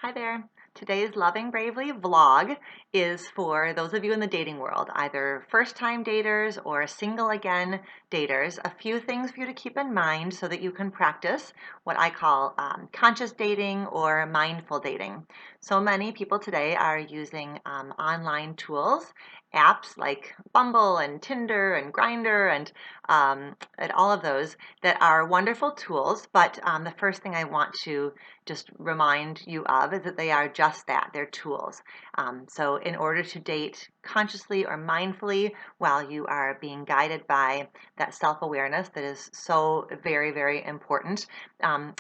Hi there. Today's Loving Bravely vlog is for those of you in the dating world, either first-time daters or single again daters. A few things for you to keep in mind so that you can practice what I call conscious dating or mindful dating. So many people today are using online tools, apps like Bumble and Tinder and Grindr and all of those that are wonderful tools. But the first thing I want to just remind you of is that they are just that. They're tools. So in order to date consciously or mindfully while you are being guided by that self-awareness that is so very, very important,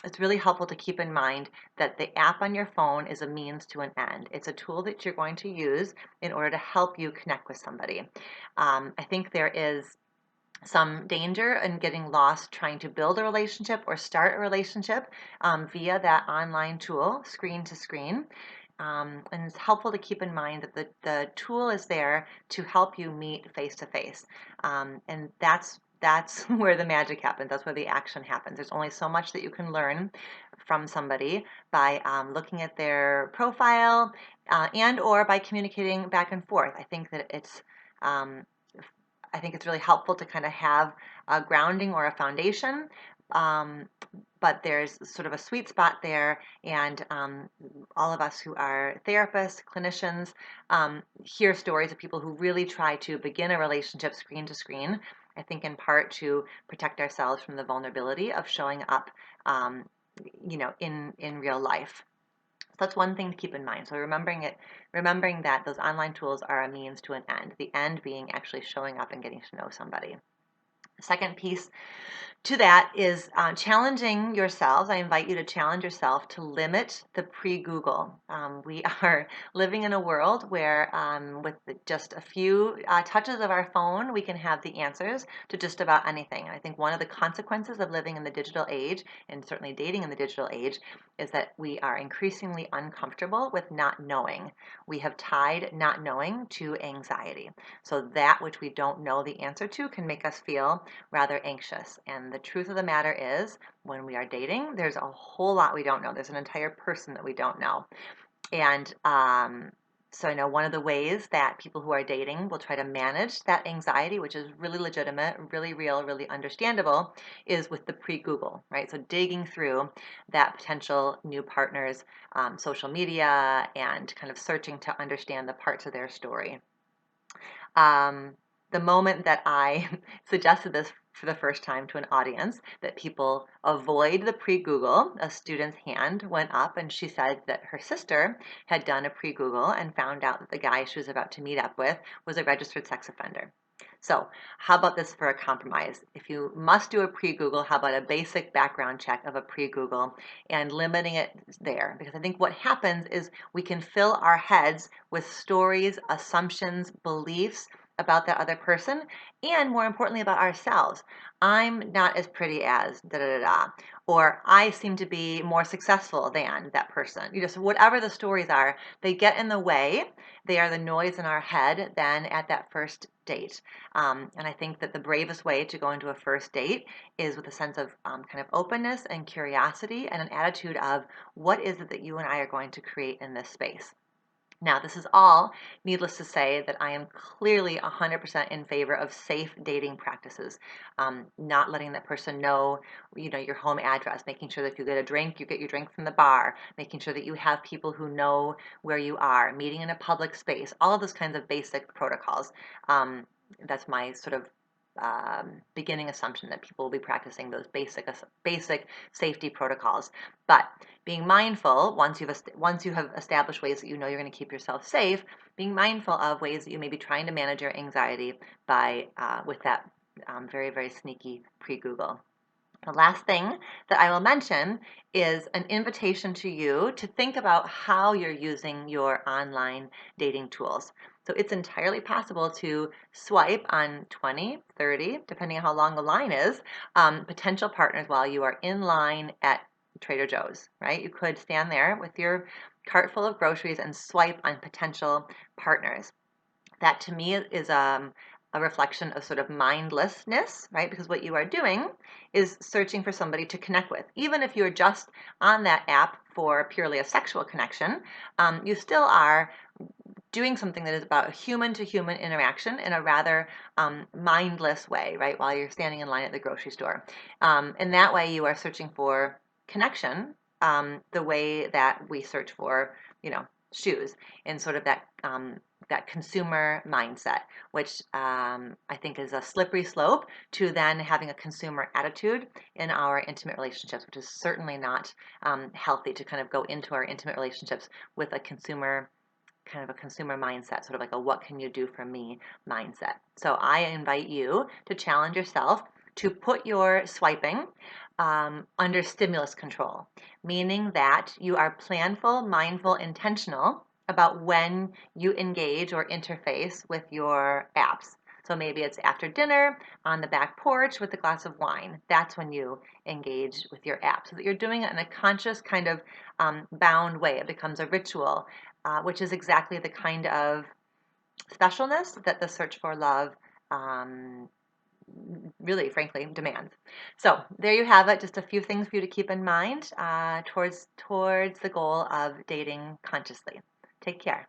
it's really helpful to keep in mind that the app on your phone is a means to an end. It's a tool that you're going to use in order to help you connect with somebody. I think there is some danger in getting lost trying to build a relationship or start a relationship via that online tool, screen to screen. And it's helpful to keep in mind that the tool is there to help you meet face to face. And that's where the magic happens. That's where the action happens. There's only so much that you can learn from somebody by looking at their profile and or by communicating back and forth. Um, I think it's really helpful to kind of have a grounding or a foundation, um, but there's sort of a sweet spot there, and all of us who are therapists, clinicians, hear stories of people who really try to begin a relationship screen to screen, I think in part to protect ourselves from the vulnerability of showing up, in real life. So that's one thing to keep in mind. So remembering that those online tools are a means to an end, the end being actually showing up and getting to know somebody. The second piece to that is challenging yourselves. I invite you to challenge yourself to limit the pre-Google. We are living in a world where with just a few touches of our phone, we can have the answers to just about anything. I think one of the consequences of living in the digital age, and certainly dating in the digital age, is that we are increasingly uncomfortable with not knowing. We have tied not knowing to anxiety. So that which we don't know the answer to can make us feel rather anxious. And the truth of the matter is, when we are dating, there's a whole lot we don't know. There's an entire person that we don't know. And so I know one of the ways that people who are dating will try to manage that anxiety, which is really legitimate, really real, really understandable, is with the pre-Google, right? So digging through that potential new partner's social media and kind of searching to understand the parts of their story. The moment that I suggested this for the first time to an audience, that people avoid the pre-Google, a student's hand went up and she said that her sister had done a pre-Google and found out that the guy she was about to meet up with was a registered sex offender. So how about this for a compromise? If you must do a pre-Google, how about a basic background check of a pre-Google and limiting it there? Because I think what happens is we can fill our heads with stories, assumptions, beliefs about that other person, and more importantly about ourselves. I'm not as pretty as da da da da, or I seem to be more successful than that person. So whatever the stories are, they get in the way. They are the noise in our head then at that first date. And I think that the bravest way to go into a first date is with a sense of kind of openness and curiosity and an attitude of what is it that you and I are going to create in this space. Now, this is all needless to say that I am clearly 100% in favor of safe dating practices. Not letting that person know, your home address, making sure that if you get a drink, you get your drink from the bar, making sure that you have people who know where you are, meeting in a public space, all of those kinds of basic protocols. That's my sort of beginning assumption that people will be practicing those basic safety protocols. But being mindful, once you have established ways that you know you're going to keep yourself safe, being mindful of ways that you may be trying to manage your anxiety by with that very, very sneaky pre-Google. The last thing that I will mention is an invitation to you to think about how you're using your online dating tools. So it's entirely possible to swipe on 20, 30, depending on how long the line is, potential partners while you are in line at Trader Joe's, right? You could stand there with your cart full of groceries and swipe on potential partners. That to me is a reflection of sort of mindlessness, right? Because what you are doing is searching for somebody to connect with. Even if you're just on that app for purely a sexual connection, you still are doing something that is about human-to-human interaction in a rather mindless way, right, while you're standing in line at the grocery store. In that way, you are searching for connection the way that we search for, shoes, in sort of that consumer mindset, which I think is a slippery slope to then having a consumer attitude in our intimate relationships, which is certainly not healthy to kind of go into our intimate relationships with a consumer mindset, sort of like a what can you do for me mindset. So I invite you to challenge yourself to put your swiping under stimulus control, meaning that you are planful, mindful, intentional about when you engage or interface with your apps. So maybe it's after dinner, on the back porch with a glass of wine. That's when you engage with your app, so that you're doing it in a conscious kind of bound way. It becomes a ritual, which is exactly the kind of specialness that the search for love really, frankly, demands. So there you have it. Just a few things for you to keep in mind towards the goal of dating consciously. Take care.